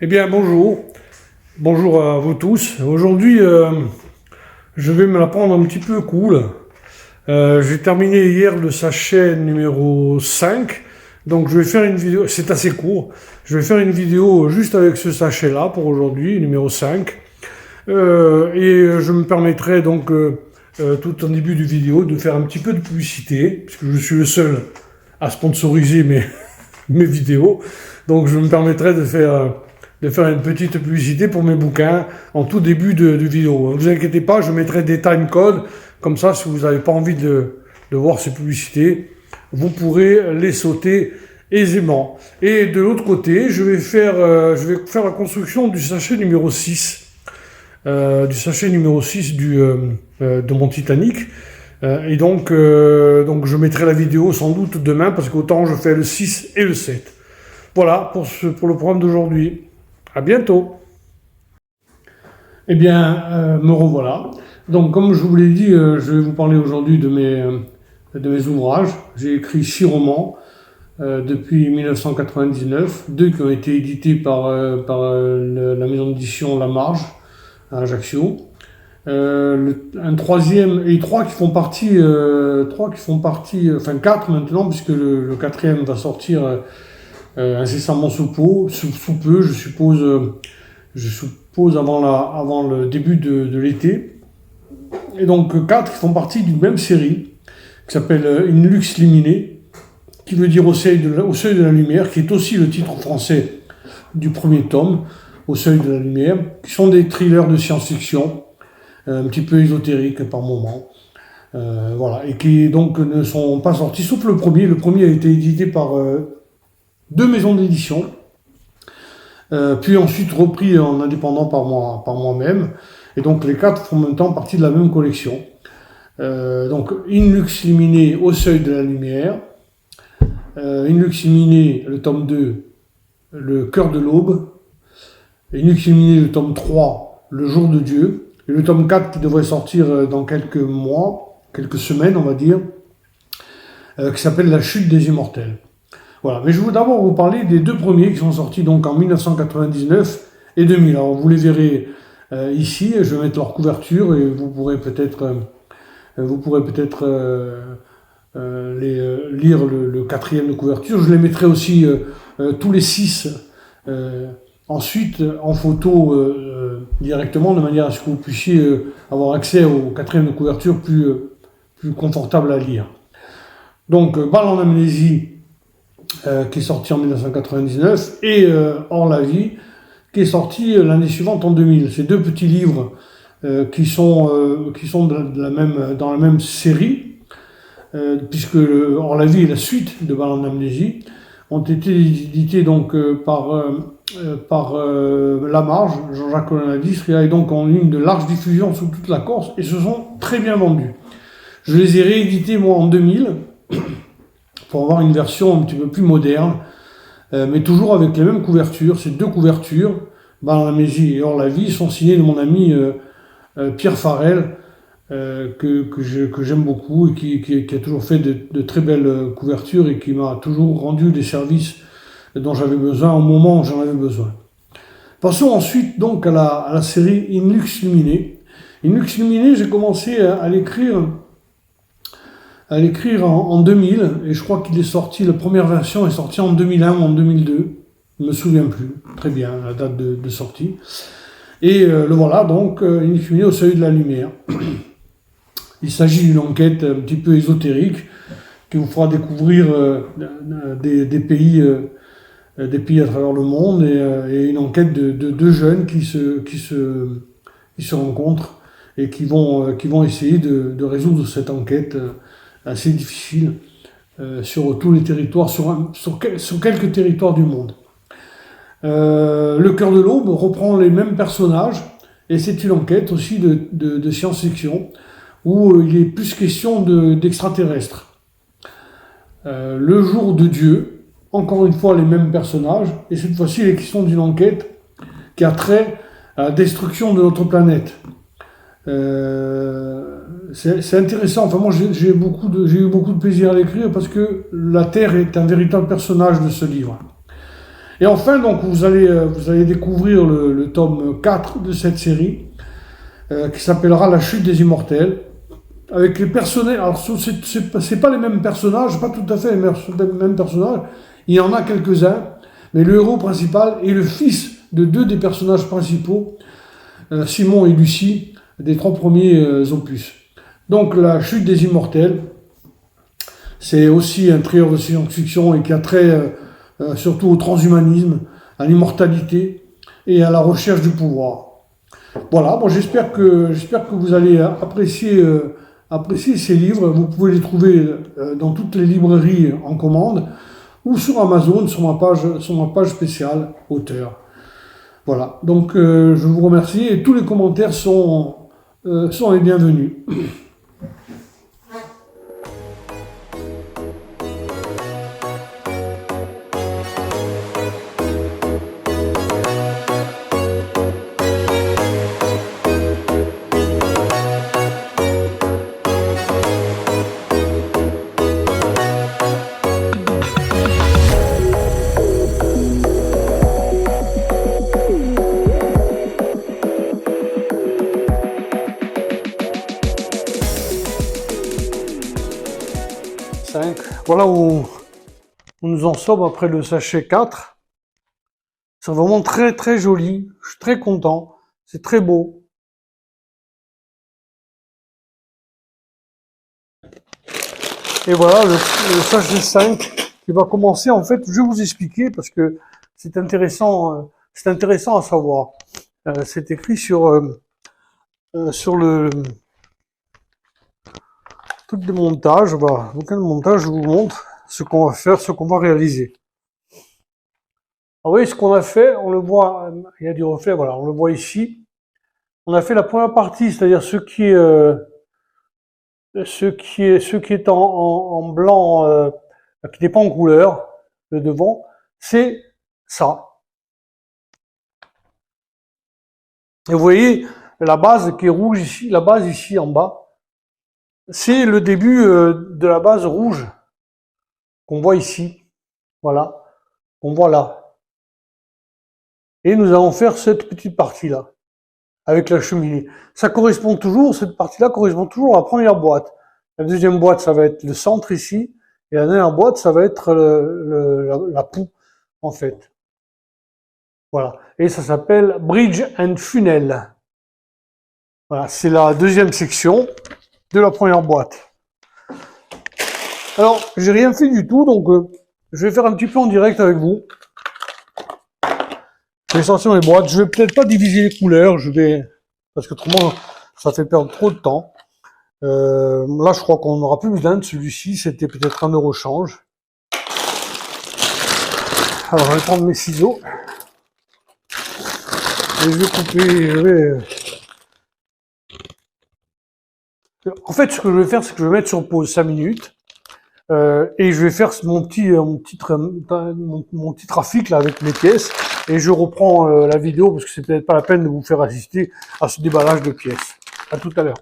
Eh bien, bonjour. Bonjour à vous tous. Aujourd'hui, je vais me la prendre un petit peu cool. J'ai terminé hier le sachet numéro 5. Donc, je vais faire une vidéo. C'est assez court. Je vais faire une vidéo juste avec ce sachet-là pour aujourd'hui, numéro 5. Et je me permettrai donc, tout en début de vidéo, de faire un petit peu de publicité, puisque je suis le seul à sponsoriser mes vidéos. Donc, je me permettrai de faire une petite publicité pour mes bouquins en tout début de vidéo. Ne vous inquiétez pas, je mettrai des timecodes, comme ça si vous n'avez pas envie de voir ces publicités, vous pourrez les sauter aisément. Et de l'autre côté, je vais faire la construction du sachet numéro 6, de mon Titanic. Donc je mettrai la vidéo sans doute demain, parce qu'autant je fais le 6 et le 7. Voilà pour le programme d'aujourd'hui. À bientôt. Eh bien, me revoilà. Donc, comme je vous l'ai dit, je vais vous parler aujourd'hui de mes ouvrages. J'ai écrit 6 romans depuis 1999, 2 qui ont été édités par la maison d'édition La Marge à Ajaccio. Un troisième et 3 qui font partie, enfin 4 maintenant, puisque le quatrième va sortir incessamment sous peu, je suppose avant le début de l'été. Et donc 4 qui font partie d'une même série, qui s'appelle In Lux Limine, qui veut dire au seuil de la lumière, qui est aussi le titre français du premier tome, Au seuil de la lumière, qui sont des thrillers de science-fiction, un petit peu ésotériques par moments. Voilà, et qui donc ne sont pas sortis, sauf le premier. Le premier a été édité par 2 maisons d'édition, puis ensuite repris en indépendant par moi-même. Et donc les 4 font en même temps partie de la même collection. Donc In Lux Limine, Au seuil de la lumière, In Lux Limine, le tome 2, Le cœur de l'aube, In Lux Limine, le tome 3, Le jour de Dieu, et le tome 4 qui devrait sortir dans quelques mois, quelques semaines on va dire, qui s'appelle La chute des immortels. Voilà, mais je veux d'abord vous parler des 2 premiers qui sont sortis donc en 1999 et 2000. Alors vous les verrez ici, je vais mettre leur couverture et vous pourrez peut-être lire le quatrième de couverture. Je les mettrai aussi tous les 6 ensuite en photo directement, de manière à ce que vous puissiez avoir accès au quatrième de couverture plus confortable à lire. Donc Balle en amnésie, qui est sorti en 1999, et Hors la vie, qui est sorti l'année suivante en 2000. Ces 2 petits livres qui sont dans la même série, puisque Hors la vie est la suite de Balle en amnésie, ont été édités donc par La Marge, Jean-Jacques Colonadis, qui a donc en ligne de large diffusion sous toute la Corse, et se sont très bien vendus. Je les ai réédités moi en 2000, pour avoir une version un petit peu plus moderne, mais toujours avec les mêmes couvertures. Ces 2 couvertures, Balle en amnésie et Hors la vie, sont signées de mon ami Pierre Farel, que j'aime beaucoup, et qui a toujours fait de très belles couvertures, et qui m'a toujours rendu des services dont j'avais besoin au moment où j'en avais besoin. Passons ensuite donc à la série In Lux Limine. In Lux Limine, j'ai commencé à l'écrire en 2000, et je crois qu'il est sorti, la première version est sortie en 2001 ou en 2002, je ne me souviens plus très bien la date de sortie. Et le voilà donc, In Lux Limine, Au seuil de la lumière. Il s'agit d'une enquête un petit peu ésotérique qui vous fera découvrir des pays à travers le monde, et une enquête de 2 jeunes qui se rencontrent et qui vont essayer de résoudre cette enquête assez difficile sur tous les territoires, sur quelques territoires du monde. Le cœur de l'aube reprend les mêmes personnages, et c'est une enquête aussi de science-fiction, où il est plus question d'extraterrestres. Le jour de Dieu, encore une fois les mêmes personnages, et cette fois-ci il est question d'une enquête qui a trait à la destruction de notre planète. C'est intéressant, enfin moi j'ai eu beaucoup de plaisir à l'écrire, parce que la Terre est un véritable personnage de ce livre. Et enfin, donc, vous allez découvrir le tome 4 de cette série, qui s'appellera La chute des immortels, avec les personnages. Alors, c'est pas les mêmes personnages, pas tout à fait les mêmes personnages. Il y en a quelques-uns, mais le héros principal est le fils de deux des personnages principaux, Simon et Lucie, des trois premiers opus. Donc, La chute des immortels, c'est aussi un thriller de science-fiction et qui a trait surtout au transhumanisme, à l'immortalité et à la recherche du pouvoir. Voilà, bon, j'espère que vous allez apprécier ces livres. Vous pouvez les trouver dans toutes les librairies en commande ou sur Amazon sur ma page spéciale auteur. Voilà, donc je vous remercie et tous les commentaires sont les bienvenus. 5. Voilà où nous en sommes après le sachet 4. C'est vraiment très très joli. Je suis très content. C'est très beau. Et voilà le sachet 5 qui va commencer. En fait, je vais vous expliquer parce que c'est intéressant à savoir. C'est écrit sur le truc de montage. Voilà, bouquin de montage, je vous montre ce qu'on va faire, ce qu'on va réaliser. Alors oui, ce qu'on a fait, on le voit, il y a du reflet, voilà, on le voit ici. On a fait la première partie, c'est-à-dire ce qui est en blanc, qui n'est pas en couleur, le devant, c'est ça. Et vous voyez la base qui est rouge ici, la base ici en bas, c'est le début de la base rouge qu'on voit ici, voilà, qu'on voit là. Et nous allons faire cette petite partie-là, avec la cheminée. Ça correspond toujours, cette partie-là correspond toujours à la première boîte. La deuxième boîte, ça va être le centre ici, et la dernière boîte, ça va être la poux, en fait. Voilà. Et ça s'appelle Bridge and Funnel. Voilà, c'est la deuxième section de la première boîte. Alors, j'ai rien fait du tout, donc je vais faire un petit peu en direct avec vous. Je vais sortir mes boîtes. Je vais peut-être pas diviser les couleurs, parce que autrement, ça fait perdre trop de temps. Là, je crois qu'on n'aura plus besoin de celui-ci. C'était peut-être un euro change. Alors, je vais prendre mes ciseaux. Et je vais couper. En fait, ce que je vais faire, c'est que je vais mettre sur pause 5 minutes. Et je vais faire mon petit trafic là avec mes pièces. Et je reprends la vidéo parce que c'est peut-être pas la peine de vous faire assister à ce déballage de pièces. À tout à l'heure.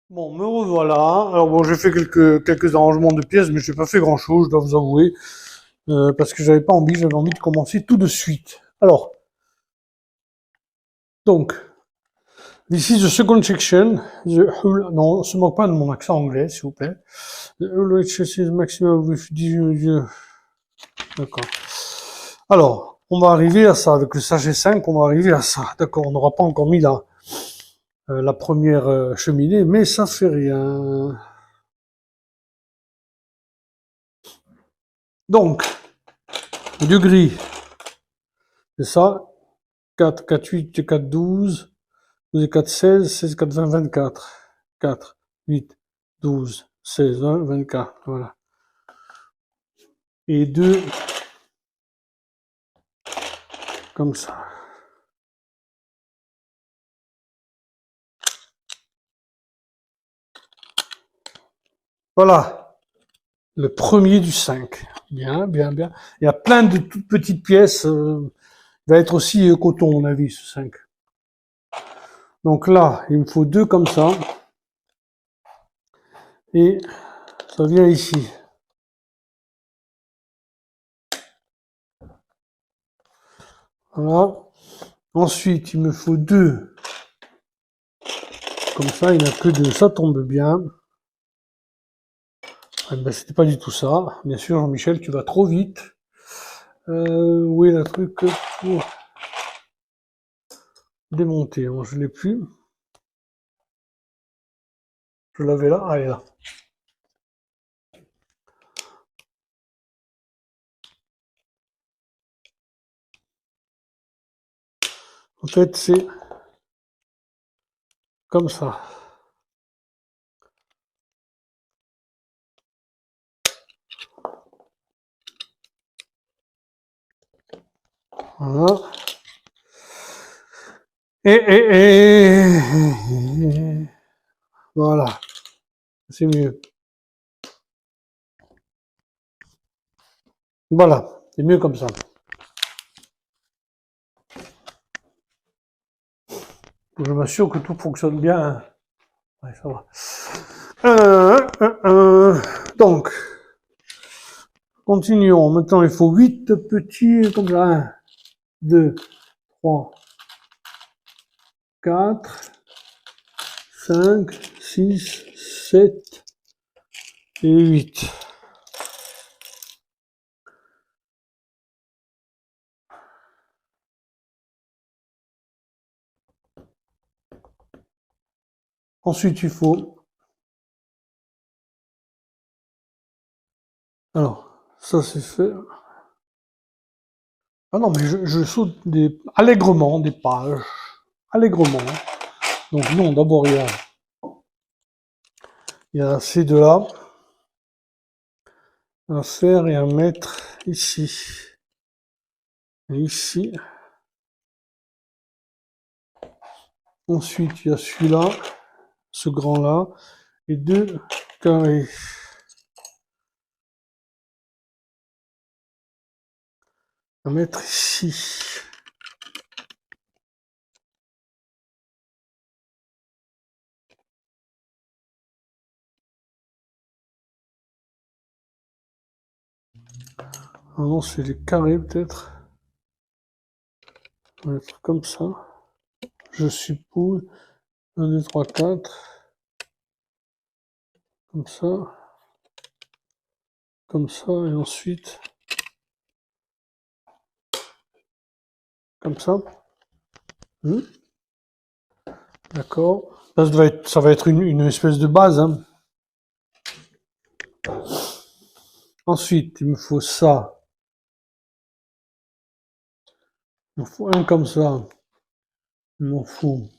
Bon, me revoilà. Alors bon, j'ai fait quelques arrangements de pièces, mais j'ai pas fait grand chose, je dois vous avouer, parce que j'avais envie de commencer tout de suite. Alors, donc, this is the second section. Non, on se moque pas de mon accent anglais, s'il vous plaît. The hull is maximum with D'accord. Alors, on va arriver à ça. Avec le sachet 5, on va arriver à ça. D'accord, on n'aura pas encore mis la première cheminée, mais ça fait rien. Donc, du gris, c'est ça. 4, 4, 8, 4, 12, 12 et 4, 16, 16, 4, 20, 24. 4, 8, 12, 16, 20, 24. Voilà. Et 2, comme ça. Voilà. Le premier du 5. Bien, bien, bien. Il y a plein de toutes petites pièces. Il va être aussi coton, à mon avis, ce 5. Donc là, il me faut 2 comme ça. Et ça vient ici. Voilà. Ensuite, il me faut 2. Comme ça, il n'y en a que 2. Ça tombe bien. Eh ben, c'était pas du tout ça. Bien sûr, Jean-Michel, tu vas trop vite. Où est le truc pour démonter? Bon, je l'ai plus. Je l'avais là. Ah, elle est là. En fait, c'est comme ça. Voilà. Et voilà. C'est mieux. Voilà. C'est mieux comme ça. Je m'assure que tout fonctionne bien. Ouais, ça va. Donc, continuons. Maintenant, il faut 8 petits comme ça. 1, 2, 3, 4, 5, 6, 7 et 8. Ensuite, il faut... Alors, ça c'est fait. Ah non, mais je saute allègrement des pages. Allègrement. Donc non, d'abord il y a ces deux-là à faire et à mettre ici. Et ici. Ensuite, il y a celui-là, ce grand-là, et 2 carrés. À mettre ici. Ah non, c'est les carrés peut-être. On va mettre comme ça. Je suppose. 1, 2, 3, 4. Comme ça. Comme ça. Et ensuite. Comme ça. D'accord. Ça va être une espèce de base. Hein. Ensuite, il me faut ça. Il me faut un comme ça. Il m'en faut.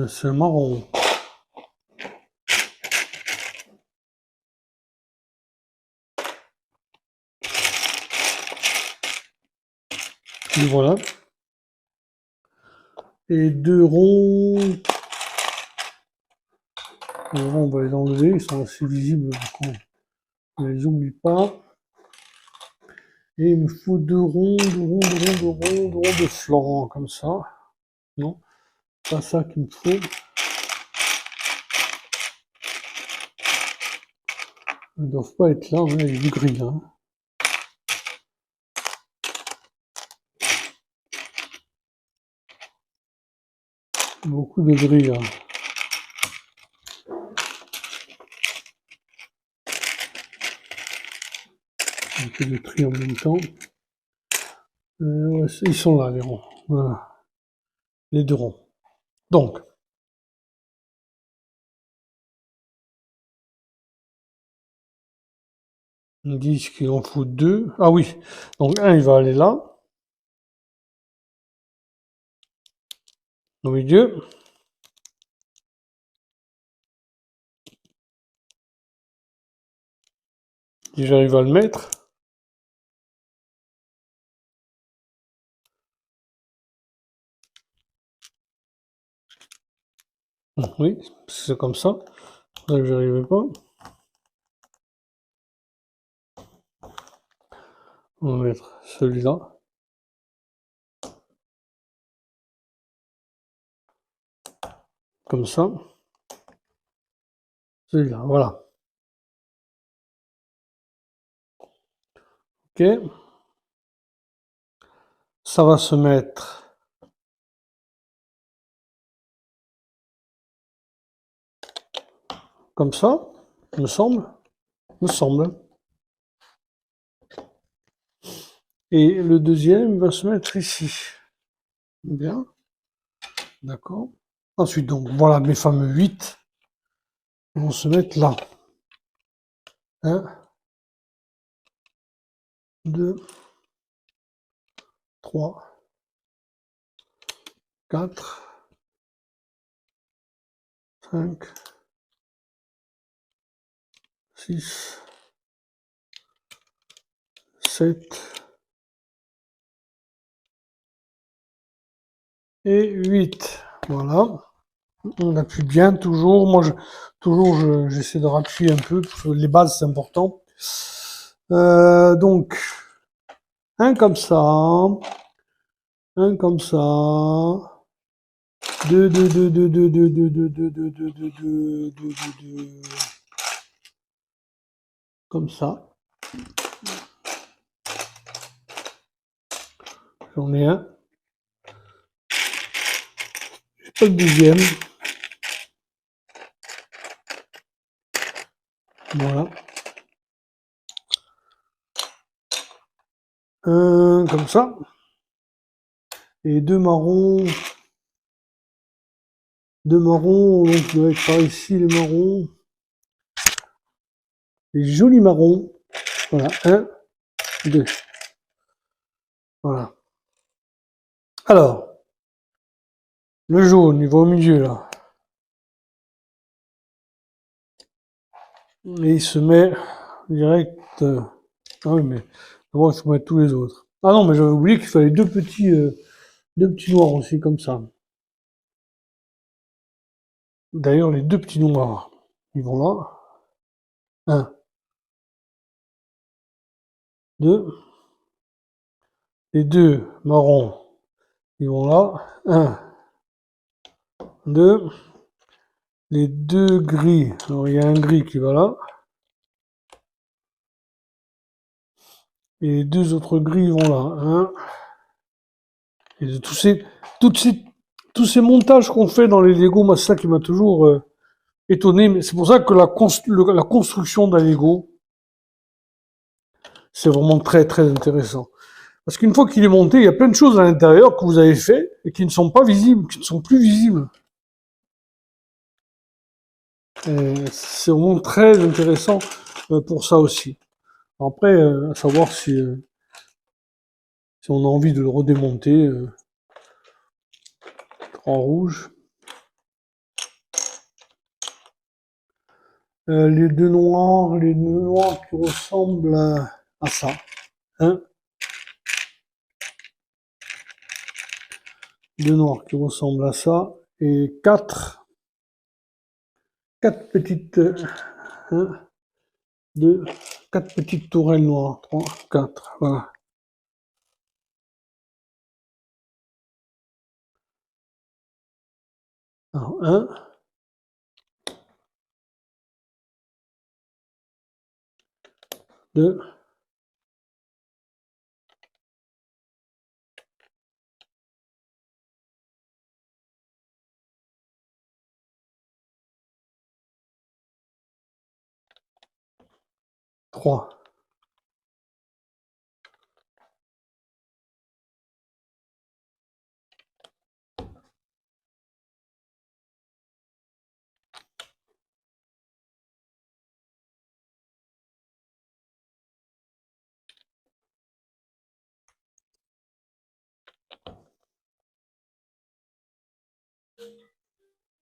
C'est un marron. Et voilà. Et 2 ronds. Les ronds, on va les enlever. Ils sont assez visibles. Donc on ne les oublie pas. Et il me faut 2 ronds, 2 ronds, 2 ronds, 2 ronds, 2 ronds de flanc. Comme ça. Non, pas ça qu'il me faut. Ils ne doivent pas être là. On a du gris. Hein. Beaucoup de gris là. Un peu de tri en même temps. Ouais, ils sont là, les ronds. Voilà. Les 2 ronds. Donc, ils me disent qu'il en faut 2. Ah oui. Donc, un, il va aller là. Au milieu. Si j'arrive à le mettre. Oui, c'est comme ça. C'est ça que j'arrivais pas. On va mettre celui-là. Comme ça. Celui-là, voilà. Ok. Ça va se mettre comme ça, me semble. Me semble. Et le deuxième va se mettre ici. Bien. D'accord. Ensuite, donc, voilà mes fameux 8 vont se mettre là. 1, 2, 3, 4, 5, 6, 7 et 8. Voilà. On appuie bien toujours. Moi, j'essaie de rappuyer un peu, parce que les bases, c'est important. Donc, un comme ça, un comme ça, deux, deux, deux, deux, deux, deux, deux, deux, deux, deux, deux, deux, deux, deux, deux, comme ça. J'en ai un. J'ai pas le deuxième. Voilà. Un comme ça. Et deux marrons. Deux marrons, donc je dois être par ici les marrons. Les jolis marrons. Voilà, un, deux. Voilà. Alors, le jaune, il va au milieu là. Et il se met direct. Ah oui, mais d'abord il faut mettre tous les autres. Ah non, mais j'avais oublié qu'il fallait deux petits noirs aussi, comme ça. D'ailleurs, les deux petits noirs, ils vont là. Un, deux. Les deux marrons, ils vont là. Un, deux. Les deux gris, alors il y a un gris qui va là. Et les deux autres gris vont là. Un. Et de tous ces montages qu'on fait dans les Lego, moi, c'est ça qui m'a toujours étonné. Mais c'est pour ça que la construction d'un Lego, c'est vraiment très, très intéressant. Parce qu'une fois qu'il est monté, il y a plein de choses à l'intérieur que vous avez fait et qui ne sont pas visibles, qui ne sont plus visibles. C'est vraiment très intéressant pour ça aussi. Après, à savoir si on a envie de le redémonter en rouge. Les deux noirs qui ressemblent à ça. Hein, deux noirs qui ressemblent à ça. Et quatre petites, un, deux, quatre petites tourelles noires. Trois, quatre, voilà. Alors, un, deux, trois.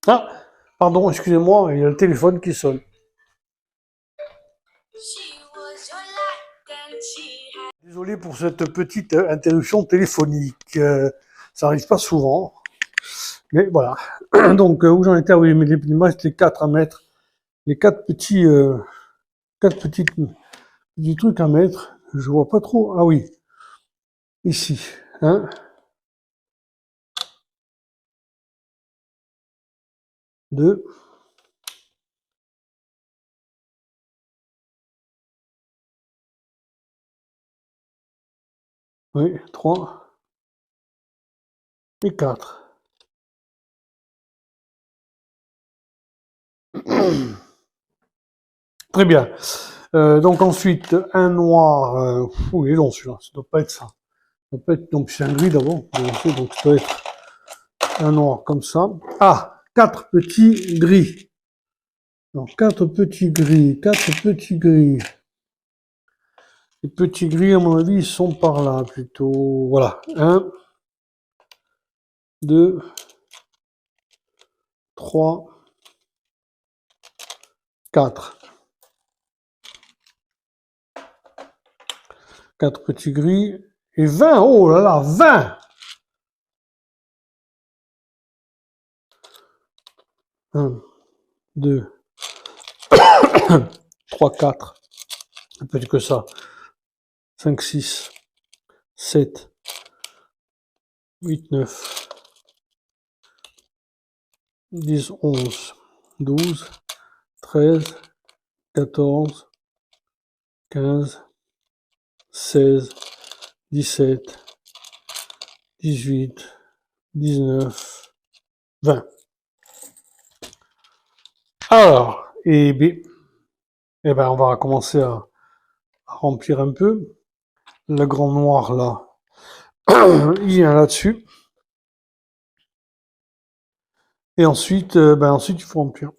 Ah, pardon, excusez-moi, il y a le téléphone qui sonne. Désolé pour cette petite interruption téléphonique. Ça arrive pas souvent, mais voilà. Donc, où j'en étais, oui, mais il me reste les quatre à mettre. Les quatre petits trucs à mettre. Je vois pas trop. Ah oui, ici. Un, deux, Oui, 3 et 4. Très bien. Donc ensuite, un noir. Il est long celui-là, ça doit pas être ça. Ça doit pas être, donc c'est un gris d'abord, donc ça doit être un noir comme ça. Ah, 4 petits gris. Donc 4 petits gris, 4 petits gris. Les petits gris, à mon avis, ils sont par là plutôt. Voilà. 1, 2, 3, 4. 4 petits gris. Et 20. Oh là là, 20. 1, 2, 3, 4. Un peu plus que ça. 5, 6, 7, 8, 9, 10, 11, 12, 13, 14, 15, 16, 17, 18, 19, 20. Alors, on va commencer à remplir un peu. Le grand noir là, il vient là-dessus. Et ensuite, ensuite il faut remplir.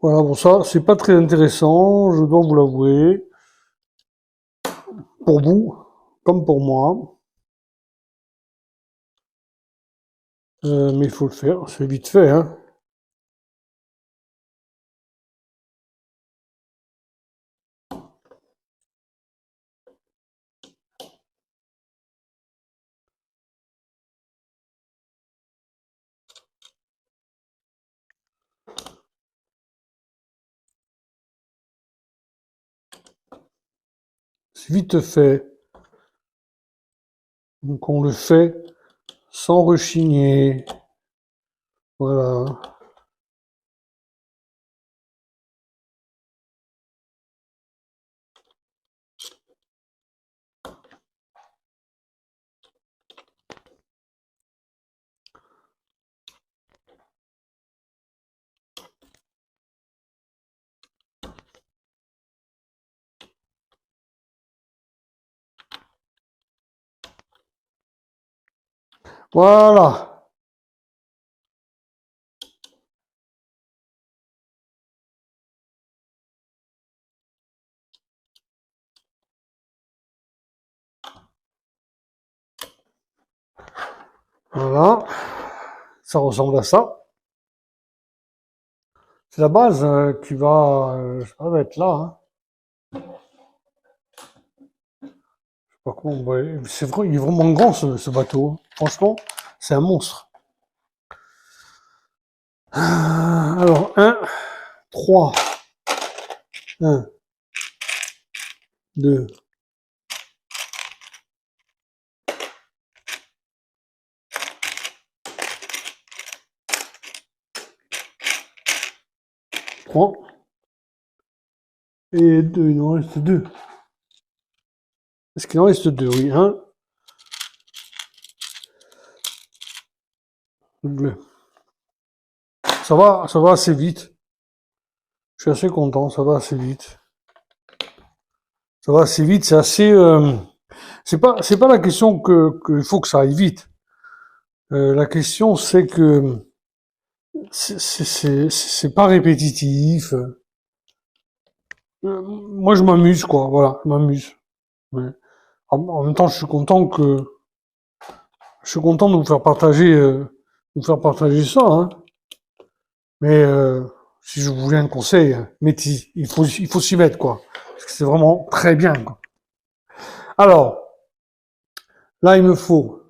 Voilà, bon ça, c'est pas très intéressant, je dois vous l'avouer. Pour vous, comme pour moi. Mais il faut le faire, c'est vite fait, hein. C'est vite fait. Donc on le fait sans rechigner. Voilà. Voilà. Voilà. Ça ressemble à ça. C'est la base qui va, je sais pas, va être là, hein. Je sais pas comment, ouais. C'est vrai, il est vraiment grand ce bateau, hein. Franchement, c'est un monstre. Alors, 1, 3, 1, 2, 3 et 2. Il en reste 2. Est-ce qu'il en reste 2? Oui, 1, bleu. Ça va assez vite. Je suis assez content, ça va assez vite. Ça va assez vite, c'est assez. C'est pas la question que il faut que ça aille vite. La question c'est que c'est pas répétitif. Moi je m'amuse quoi, voilà, je m'amuse. Ouais. En même temps, je suis content de vous faire partager ça. Hein. Mais si je voulais un conseil, mettez, il faut s'y mettre quoi. Parce que c'est vraiment très bien. Quoi. Alors, là il me faut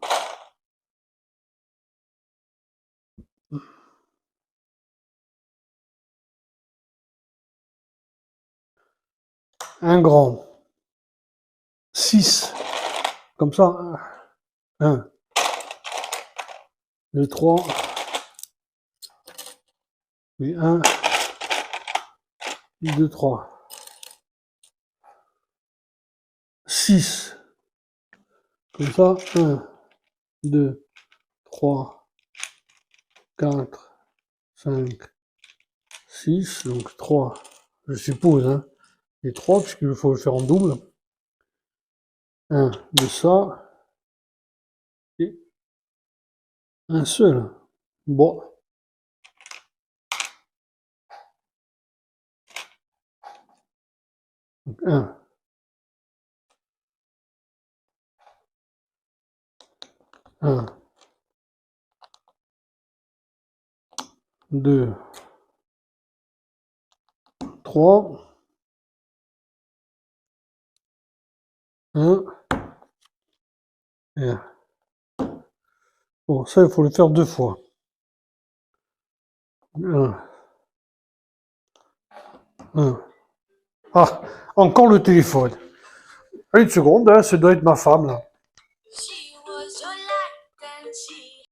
un grand 6 comme ça. 1, 2, 3, Oui, 1, 2, 3. 6. Comme ça, 1, 2, 3, 4, 5, 6. Donc 3, je suppose, hein. Et 3, puisqu'il faut le faire en double. 1 de ça. Et un seul. Bon. 1. 1. 2. 3. 1. Et 1. Bon, ça, il faut le faire 2 fois. 1. 1. Ah, encore le téléphone. Une seconde, hein, ça doit être ma femme, là.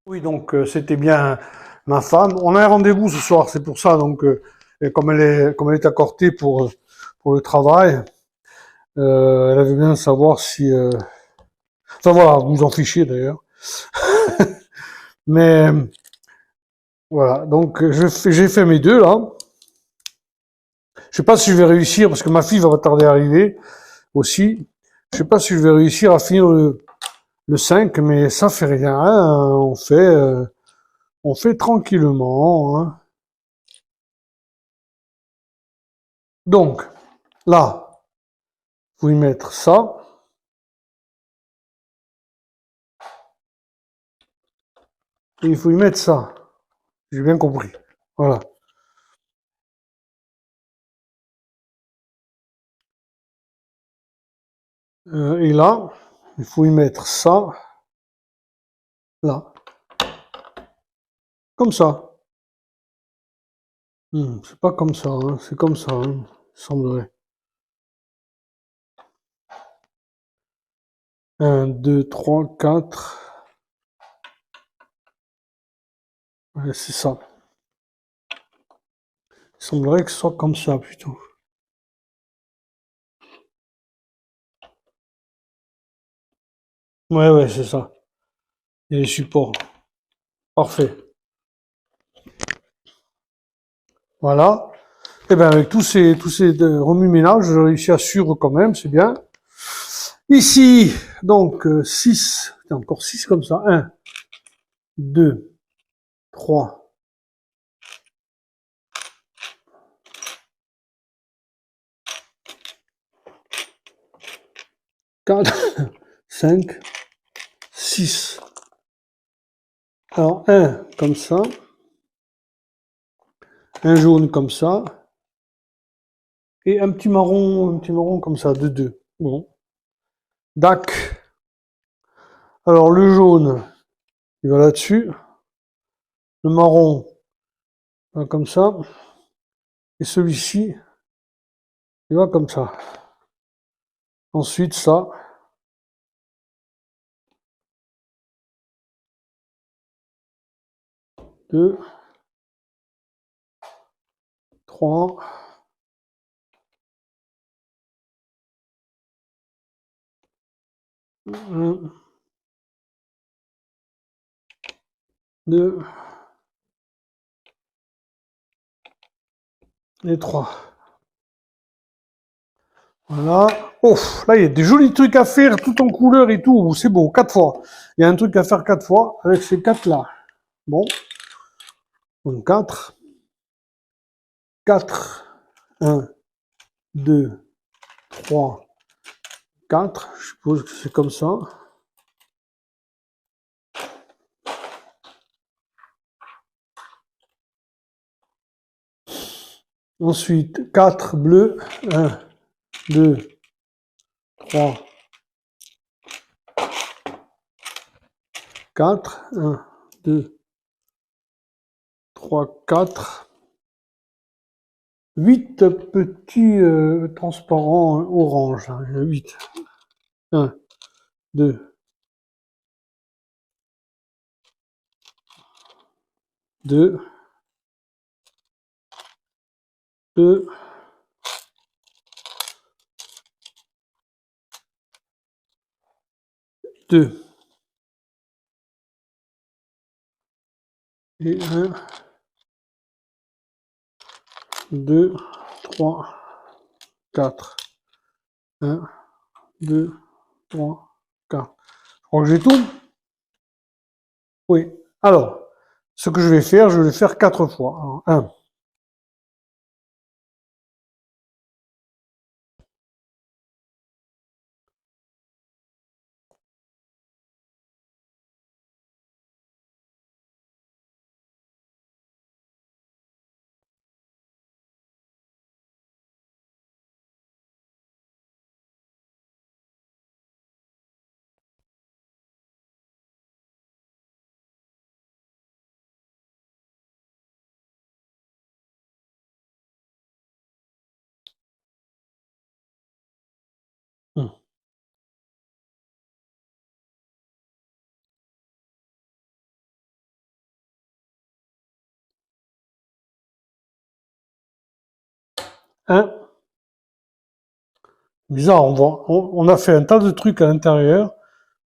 Oui, donc c'était bien ma femme. On a un rendez-vous ce soir, c'est pour ça. Donc, et comme elle est accordée pour le travail, elle avait bien savoir si. Enfin voilà, vous en fichez d'ailleurs. Mais voilà, donc j'ai fait mes deux là. Je sais pas si je vais réussir parce que ma fille va tarder à arriver aussi. Je sais pas si je vais réussir à finir le 5, mais ça fait rien, hein. On fait tranquillement, hein. Donc, là, vous y mettre ça. Et il faut y mettre ça. J'ai bien compris. Voilà. Et là, il faut y mettre ça. Là. Comme ça. C'est pas comme ça, hein. C'est comme ça, hein, il semblerait. 1, 2, 3, 4. Ouais, c'est ça. Il semblerait que ce soit comme ça plutôt. Ouais, ouais, c'est ça. Et les supports. Parfait. Voilà. Et bien avec tous ces remue-ménages, j'ai réussi à suivre quand même, c'est bien. Ici, donc 6, encore 6 comme ça. 1, 2, 3, 4, 5, 6. Alors, un comme ça, un jaune comme ça, et un petit marron comme ça, de 2. Bon. Dac. Alors, le jaune, il va là-dessus. Le marron, va comme ça. Et celui-ci, il va comme ça. Ensuite, ça. 2, 3, 1, 2 et 3. Voilà. Oh, là, il y a des jolis trucs à faire, tout en couleur et tout. C'est beau, 4 fois. Il y a un truc à faire 4 fois avec ces 4 là. Bon. Donc 4. 4. 1, 2, 3, 4. Je suppose que c'est comme ça. Ensuite, 4 bleus. 1, 2, 3, 4. 1, 2, 3, 4. 8 petits transparents orange. Hein. Il y en a 8. 1, 2, 2, 2, 2 et 1, 2, 3, 4. 1, 2, 3, 4. Je crois que j'ai tout. Oui. Alors, ce que je vais faire 4 fois. Alors, 1, 1. Bizarre, on a fait un tas de trucs à l'intérieur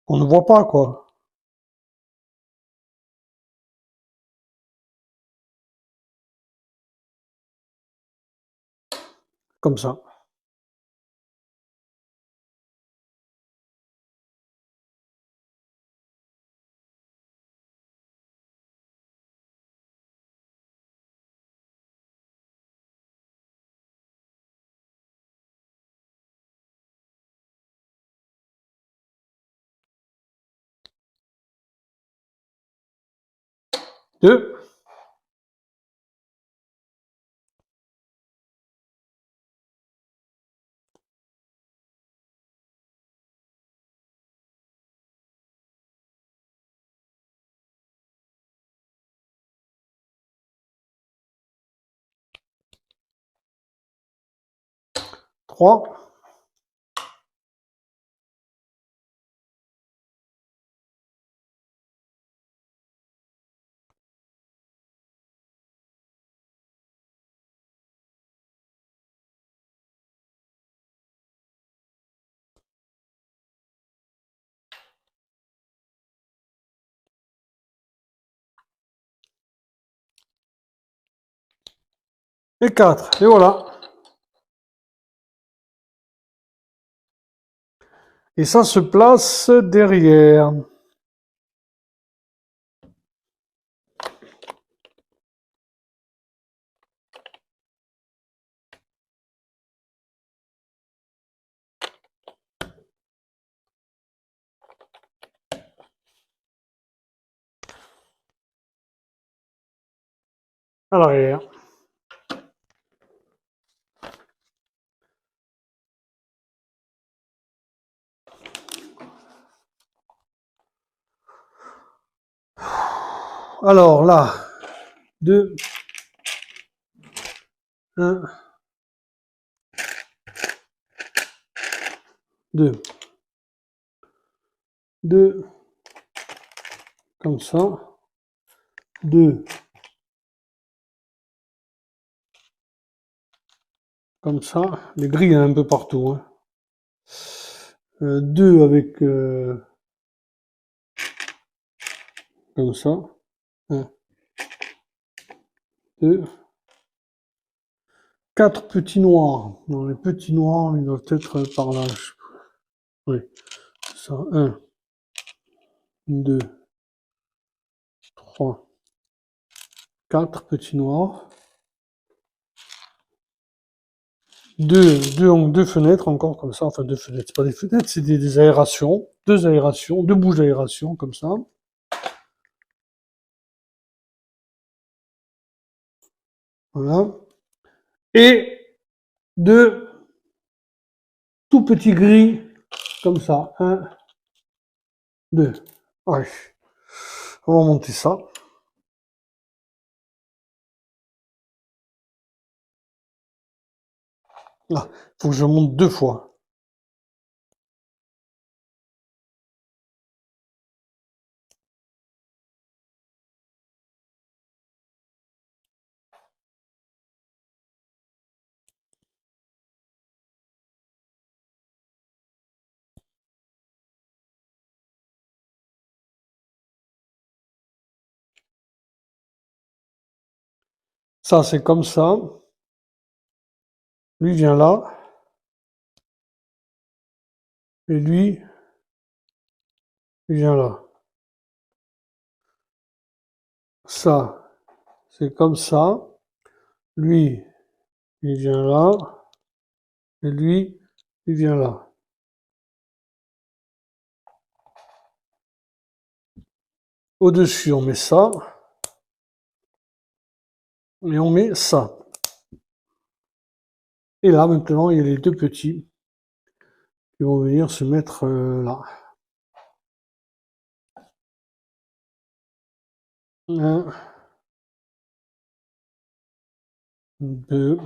qu'on ne voit pas, quoi. Comme ça. Deux, trois, et 4. Et voilà. Et ça se place derrière. À l'arrière. Alors là, 2, 1, 2, 2, comme ça, 2, comme ça, les grilles un peu partout. Hein. 2 avec, comme ça, 1, 2, 4 petits noirs. Non, les petits noirs, ils doivent être par là. Oui, ça, 1, 2, 3, 4 petits noirs. Deux fenêtres encore comme ça, enfin deux fenêtres, c'est pas des fenêtres, c'est des aérations, deux aérations, deux bouches d'aération comme ça. Voilà. Et deux tout petits gris comme ça. Un, deux. Ouais. On va monter ça. Ah, faut que je monte 2 fois. Ça, c'est comme ça. Lui vient là. Et lui, il vient là. Ça, c'est comme ça. Lui, il vient là. Et lui, il vient là. Au-dessus, on met ça. Et on met ça. Et là, maintenant, il y a les deux petits qui vont venir se mettre là. Un, deux,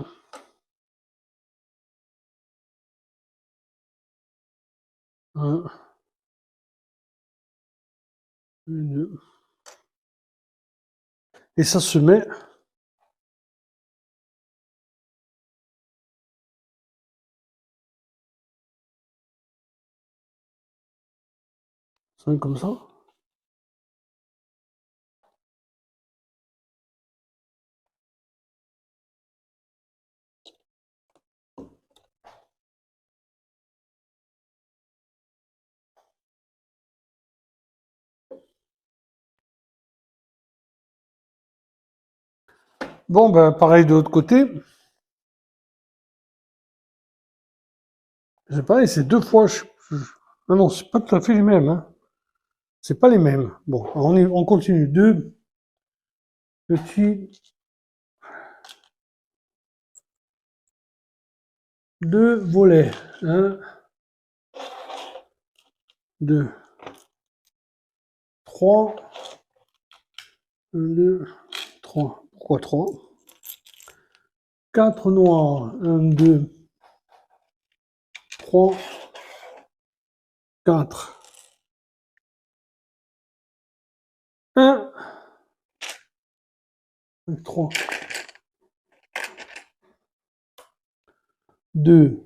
un, deux. Et ça se met comme ça. Bon, ben, pareil de l'autre côté. C'est pareil, c'est deux fois. Ah non, c'est pas tout à fait les mêmes. Hein. C'est pas les mêmes. Bon, on continue. Deux petits. Deux volets. Un, deux, trois. Un, deux, trois. Pourquoi trois? Quatre noirs. Un, deux, trois, quatre. Un, trois, deux,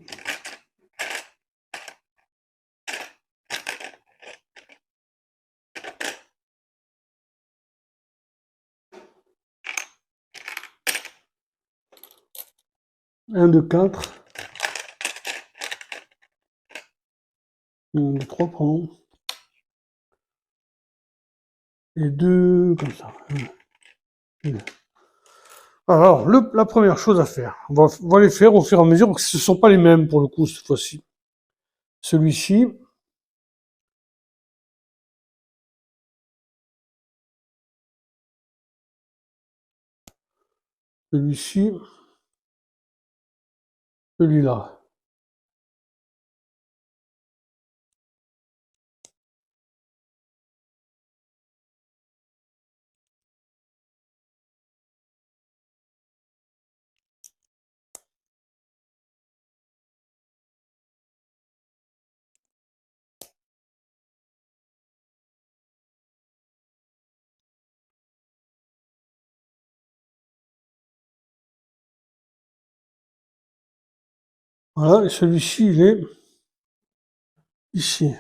un, deux, quatre. Un, deux, trois, pardon. Et deux, comme ça. Un, deux. Alors, la première chose à faire, on va les faire au fur et à mesure, parce que ce ne sont pas les mêmes pour le coup cette fois-ci. Celui-ci, celui-ci, celui-là. Voilà, et celui-ci, il est ici.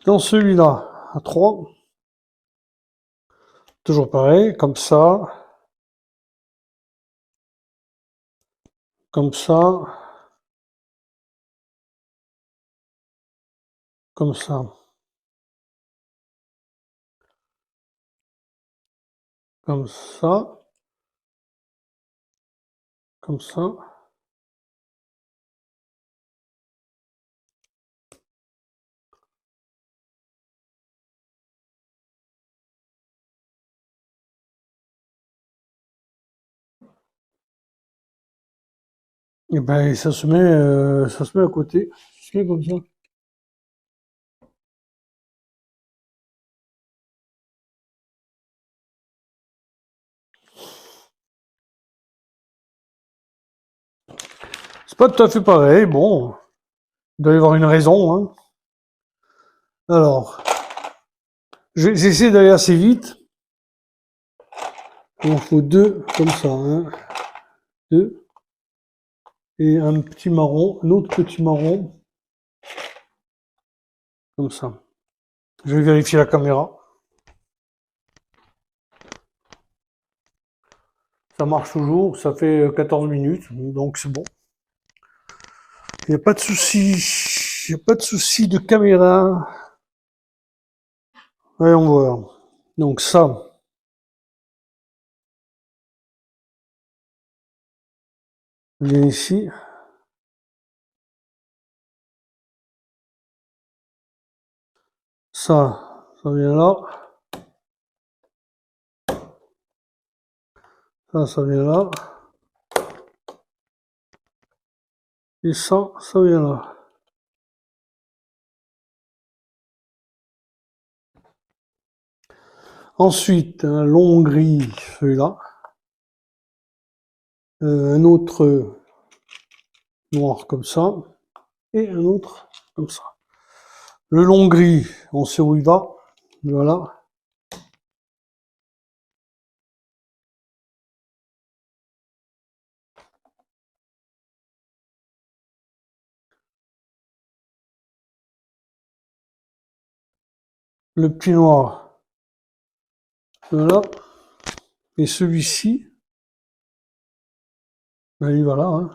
Dans celui-là, à 3, toujours pareil, comme ça, comme ça, comme ça, comme ça, comme ça. Et ben, ça se met à côté. C'est comme ça. C'est pas tout à fait pareil, bon, il doit y avoir une raison, hein. Alors, j'essaie d'aller assez vite. Il en faut deux, comme ça, hein. Deux. et un petit marron, un autre petit marron, comme ça. Je vais vérifier la caméra. Ça marche toujours, ça fait 14 minutes, donc c'est bon. Il n'y a pas de souci, il n'y a pas de souci de caméra. Voyons voir. Donc ça, vient ici. Ça vient là. Ça vient là. Et ça vient là. Ensuite, un long gris, celui-là. Un autre noir comme ça. Et un autre comme ça. Le long gris, on sait où il va. Voilà. Le petit noir. Voilà. Et celui-ci, ben il va là. Hein.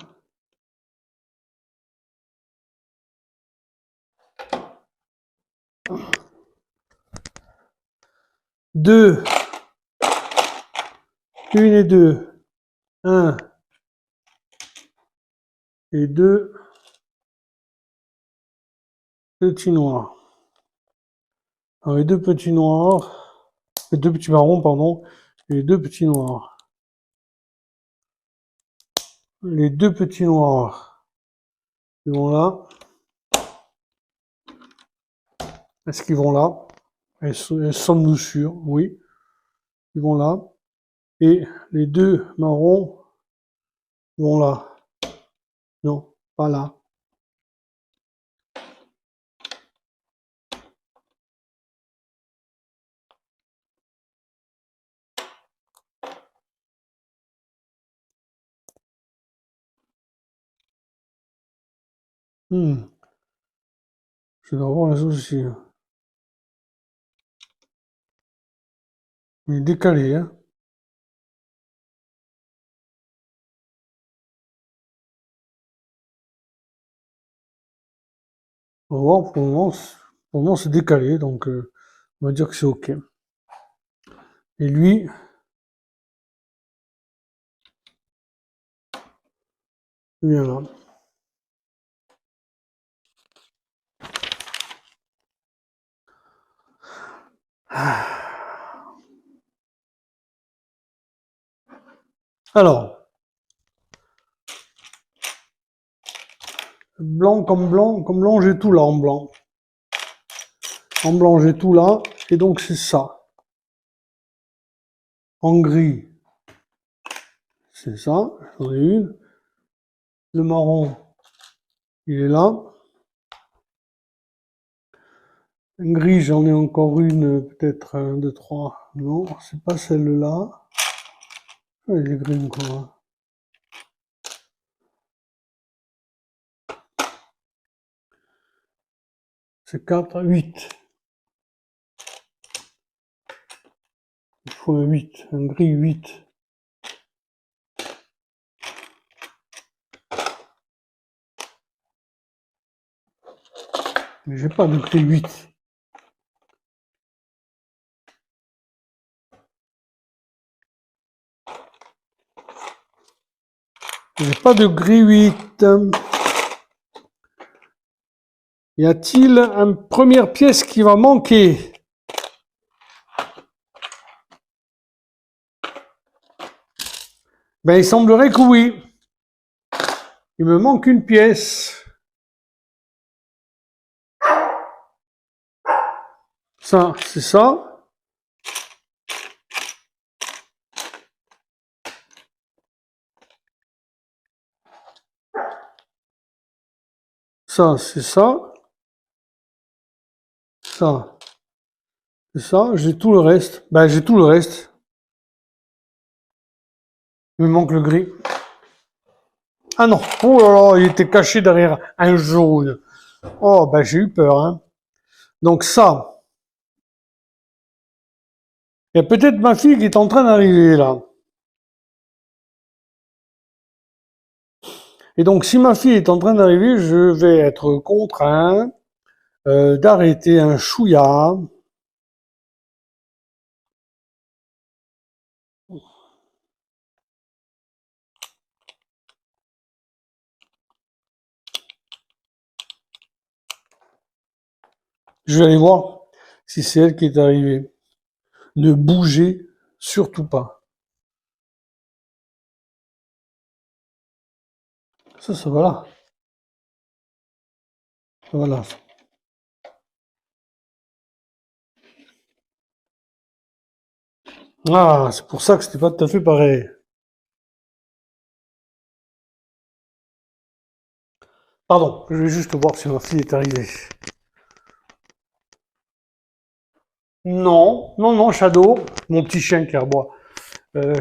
Deux. Une et deux. Un. Et deux. Petits noirs. Alors, les deux petits noirs. Les deux petits marrons, pardon. Et les deux petits noirs. Les deux petits noirs. Ils vont là. Est-ce qu'ils vont là? Sommes-nous sûrs? Oui. Ils vont là. Et les deux marrons vont là. Non, pas là. Je dois avoir un souci. Il est décalé, hein. On va voir, pour le moment c'est décalé, donc on va dire que c'est OK. Et lui, il vient là. Alors, blanc, j'ai tout là en blanc. En blanc, j'ai tout là, et donc c'est ça. En gris, c'est ça, j'en ai une. Le marron, il est là. Gris, j'en ai encore une, peut-être 1, 2, 3. Non, c'est pas celle-là. Ah, il est gris encore. C'est 4, 8. Il faut un 8, un gris 8. Mais j'ai pas de gris 8. J'ai pas de gris 8. Y a-t-il une première pièce qui va manquer? Ben, il semblerait que oui. Il me manque une pièce. Ça, c'est ça. Ça, c'est ça. Ça, c'est ça. J'ai tout le reste. Ben, j'ai tout le reste. Il me manque le gris. Ah non, oh là là, il était caché derrière un jaune. Oh, ben j'ai eu peur, hein. Donc ça, il y a peut-être ma fille qui est en train d'arriver là. Et donc si ma fille est en train d'arriver, je vais être contraint d'arrêter un chouïa. Je vais aller voir si c'est elle qui est arrivée. Ne bougez surtout pas. Ça va là. Voilà. Ah, c'est pour ça que c'était pas tout à fait pareil. Pardon, je vais juste voir si ma fille est arrivée. Non, non, non, Shadow, mon petit chien qui aboie.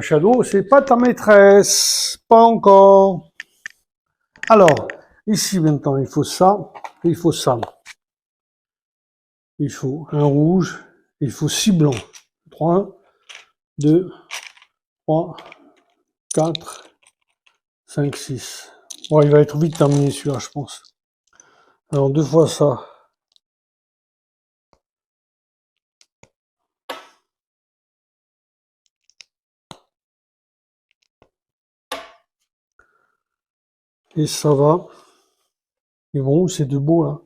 Shadow, c'est pas ta maîtresse, pas encore. Alors, ici maintenant, il faut ça, il faut ça. Il faut un rouge, il faut 6 blancs. 3, 2, 3, 4, 5, 6. Bon, il va être vite terminé celui-là, je pense. Alors, 2 fois ça. Et ça va. Ils vont où ces deux beaux là?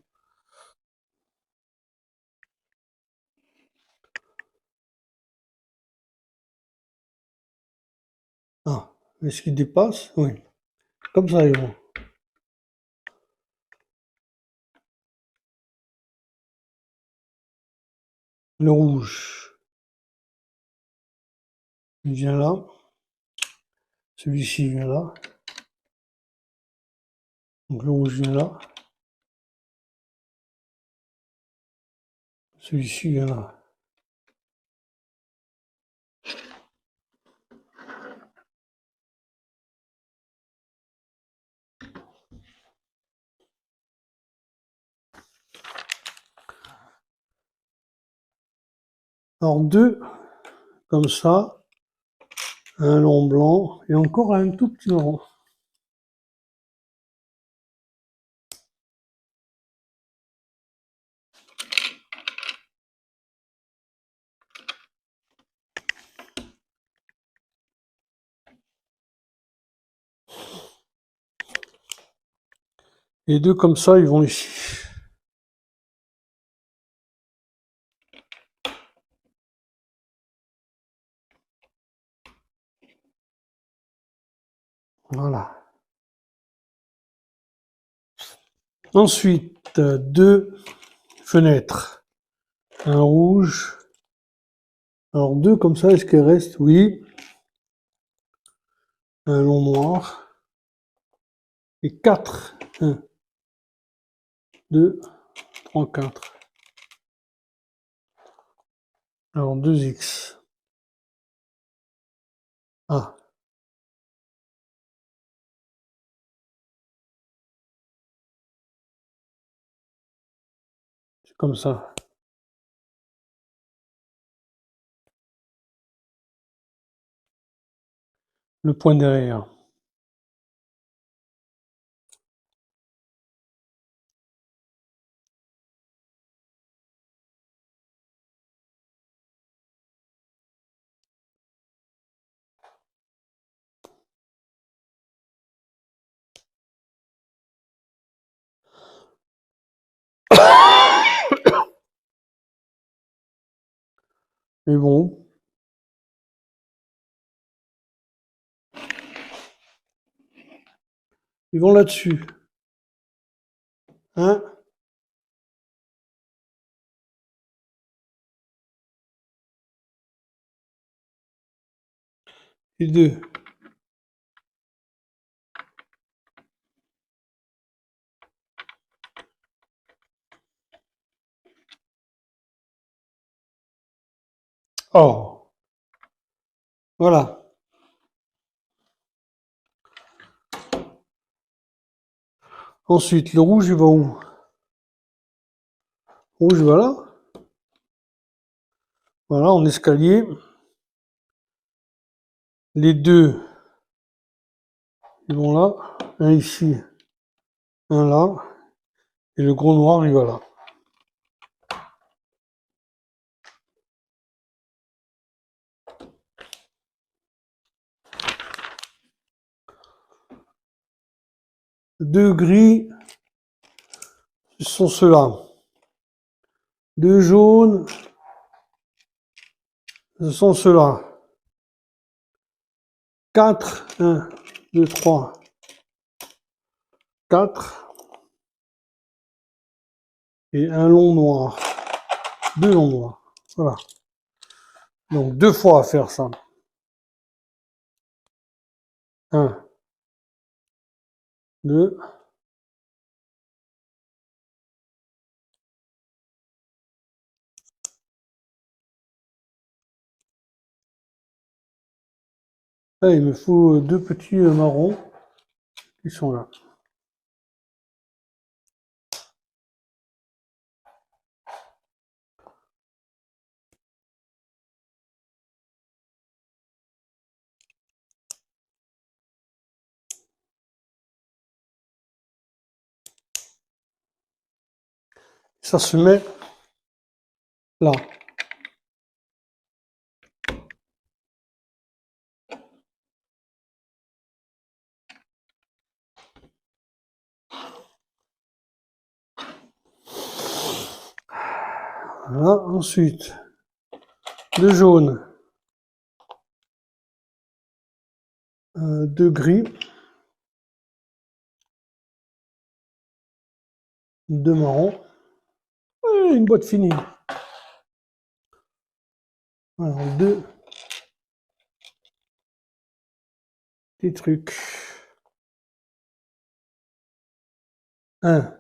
Ah, est-ce qu'ils dépassent? Oui. Comme ça, ils vont. Le rouge, il vient là. Celui-ci vient là. Donc le rouge vient là. Celui-ci vient là. Alors deux, comme ça. Un long blanc et encore un tout petit rond. Les deux comme ça, ils vont ici. Voilà. Ensuite, deux fenêtres. Un rouge. Alors deux comme ça, est-ce qu'elles restent? Oui. Un long noir. Et quatre. Un, deux, trois, quatre. Alors deux X. Ah, c'est comme ça. Le point derrière. Et bon. Ils vont là-dessus. Un et deux. Oh, voilà. Ensuite, le rouge, il va où? Le rouge, il va là. Voilà, en escalier. Les deux, ils vont là. Un ici, un là. Et le gros noir, il va là. Deux gris, ce sont ceux-là. Deux jaunes, ce sont ceux-là. 4, 1, 2, 3, 4. Et un long noir. Deux longs noirs. Voilà. Donc 2 fois à faire ça. 1, 2. Ah, il me faut deux petits marrons qui sont là. Ça se met là. Voilà. Ensuite, deux jaunes, deux gris, deux marrons. Et une boîte finie. Alors, deux petits trucs. Un,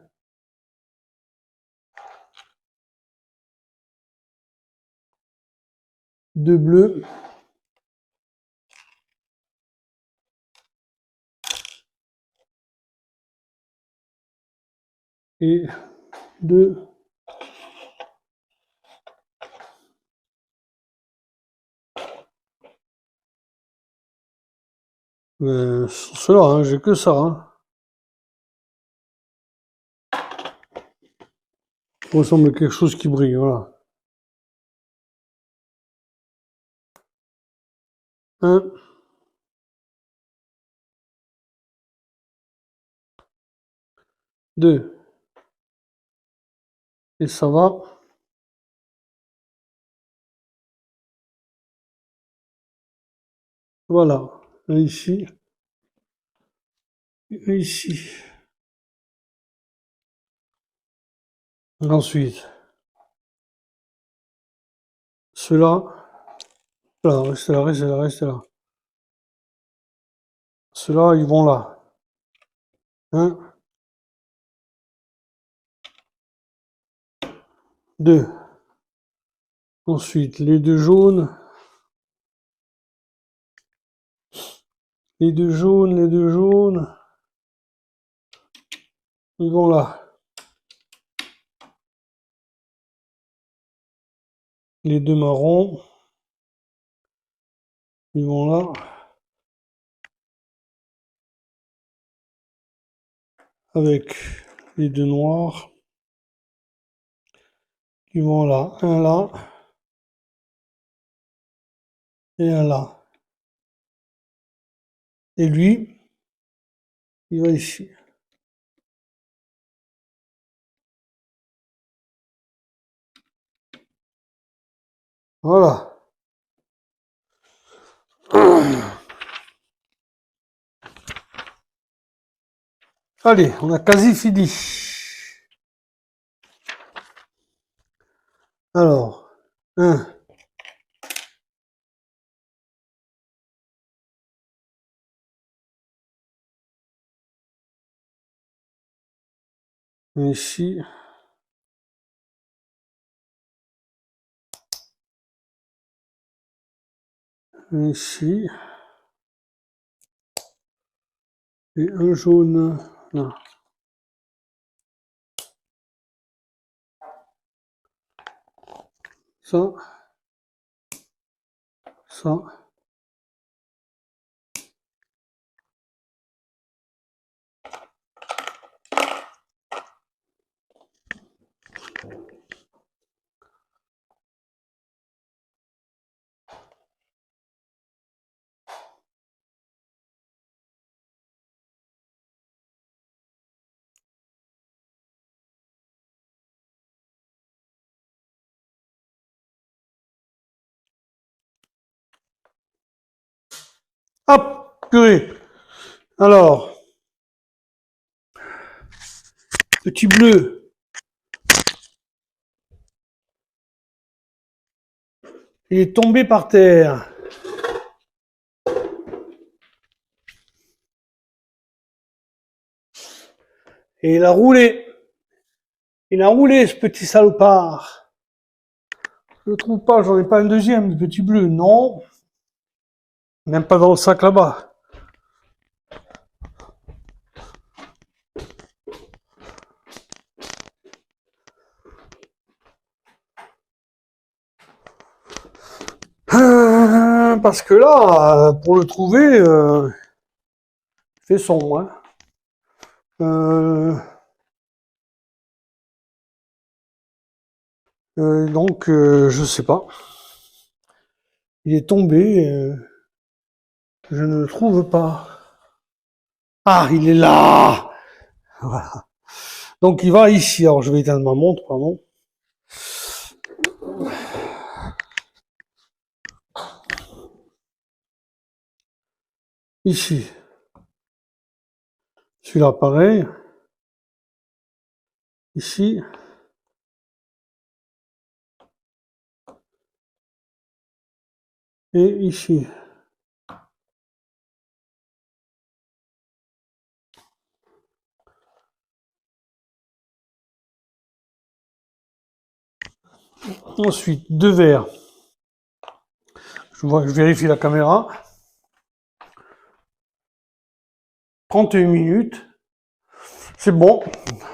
deux bleus. Et deux ceux-là, hein, j'ai que ça. Hein. Ça ressemble à quelque chose qui brille, voilà. Un, deux. Et ça va. Voilà. Un ici. Et ici. Ensuite, ceux-là. Là, restez là, restez là, restez là. Ceux-là, ils vont là. Un, deux. Ensuite, les deux jaunes. Les deux jaunes, les deux jaunes. Ils vont là. Les deux marrons. Ils vont là. Avec les deux noirs. Ils vont là. Un là. Et un là. Et lui, il va ici. Voilà. Allez, on a quasi fini. Alors, un, ici, ici, et un jaune là. ça, ça. Hop, purée. Alors, petit bleu. Il est tombé par terre. Et il a roulé. Il a roulé, ce petit salopard. Je le trouve pas, j'en ai pas un deuxième, le petit bleu. Non. Même pas dans le sac là-bas. Parce que là, pour le trouver, il fait sombre. Hein. Donc, je sais pas. Il est tombé. Je ne le trouve pas. Ah, il est là. Voilà. Donc, il va ici. Alors, je vais éteindre ma montre, pardon. Ici. Celui-là, pareil. Ici. Et ici. Ensuite, deux verres. Je vérifie la caméra. 31 minutes. C'est bon.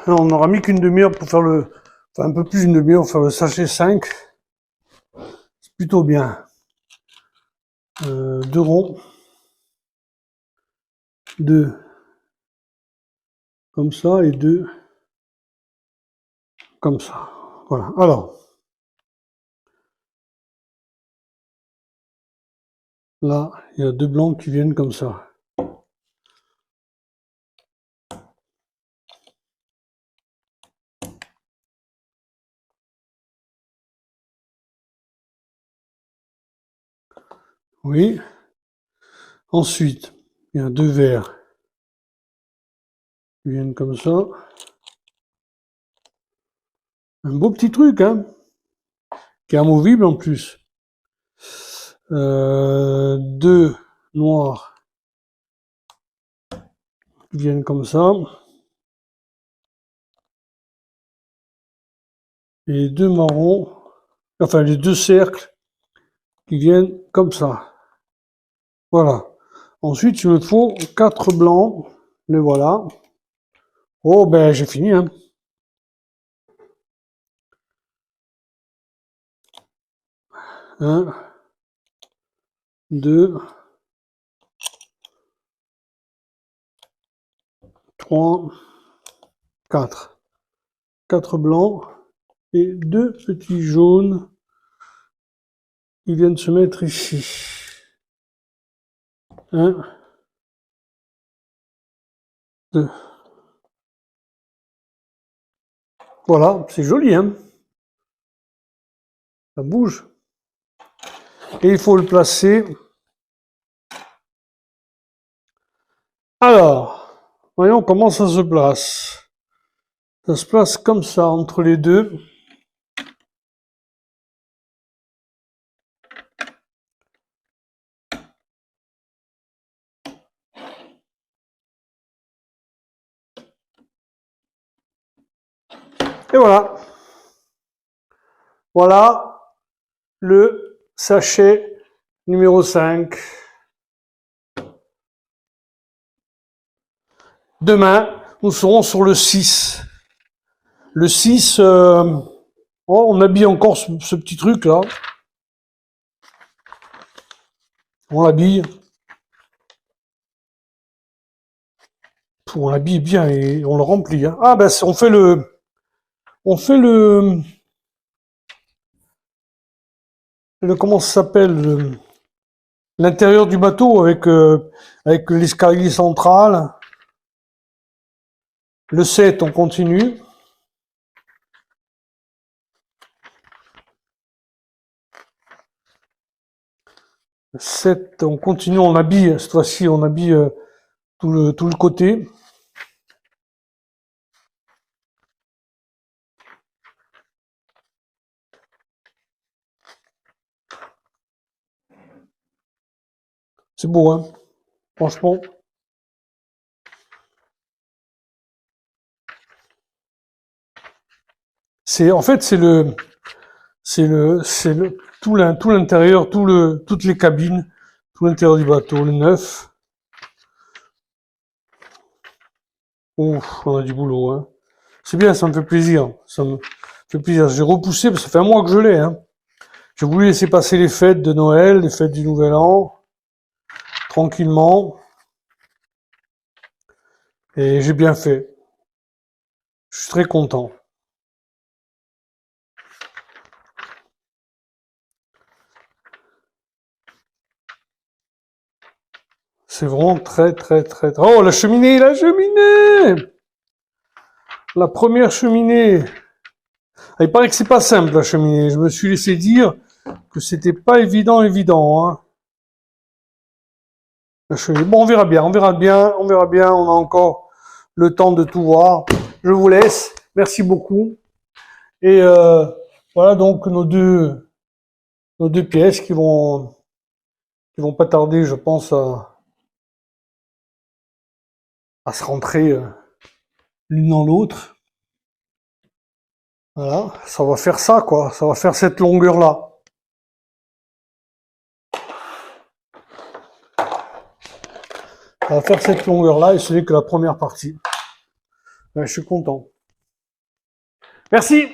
On n'aura mis qu'une demi-heure pour faire un peu plus d'une demi-heure pour faire le sachet 5. C'est plutôt bien. Deux ronds. Deux. Comme ça et deux. Comme ça. Voilà. Alors. Là, il y a deux blancs qui viennent comme ça. Oui. Ensuite, il y a deux verts qui viennent comme ça. Un beau petit truc, hein, qui est amovible en plus. Deux noirs qui viennent comme ça. Et deux marrons, enfin les deux cercles qui viennent comme ça. Voilà. Ensuite, il me faut quatre blancs. Les voilà. Oh, ben, j'ai fini, hein. Un, deux, trois, quatre. Quatre blancs et deux petits jaunes qui viennent se mettre ici. Un, deux. Voilà, c'est joli, hein. Ça bouge. Et il faut le placer. Alors, voyons comment ça se place. Ça se place comme ça, entre les deux. Et voilà. Voilà le sachet numéro 5. Demain, nous serons sur le 6. Le 6, Oh, on habille encore ce petit truc là. On l'habille. On l'habille bien et on le remplit. Hein. Ah ben on fait le comment ça s'appelle l'intérieur du bateau avec l'escalier central. Le 7, on continue. Le 7, on continue, on habille. Cette fois-ci, on habille tout le côté. C'est beau, hein, franchement. En fait, tout l'intérieur, toutes les cabines, tout l'intérieur du bateau, le neuf. Ouf, on a du boulot, hein. C'est bien, ça me fait plaisir. Ça me fait plaisir. J'ai repoussé, parce que ça fait un mois que je l'ai, hein. J'ai voulu laisser passer les fêtes de Noël, les fêtes du Nouvel An, tranquillement. Et j'ai bien fait. Je suis très content. C'est vraiment très, très, très... Oh, la cheminée! La première cheminée! Ah, il paraît que c'est pas simple, la cheminée. Je me suis laissé dire que c'était pas évident, hein. La cheminée. Bon, on verra bien. On verra bien. On a encore le temps de tout voir. Je vous laisse. Merci beaucoup. Et voilà donc nos deux pièces qui vont pas tarder, je pense, à se rentrer l'une dans l'autre. Voilà, ça va faire ça, quoi. Ça va faire cette longueur-là. Ça va faire cette longueur-là et ce n'est que la première partie. Ben, je suis content. Merci!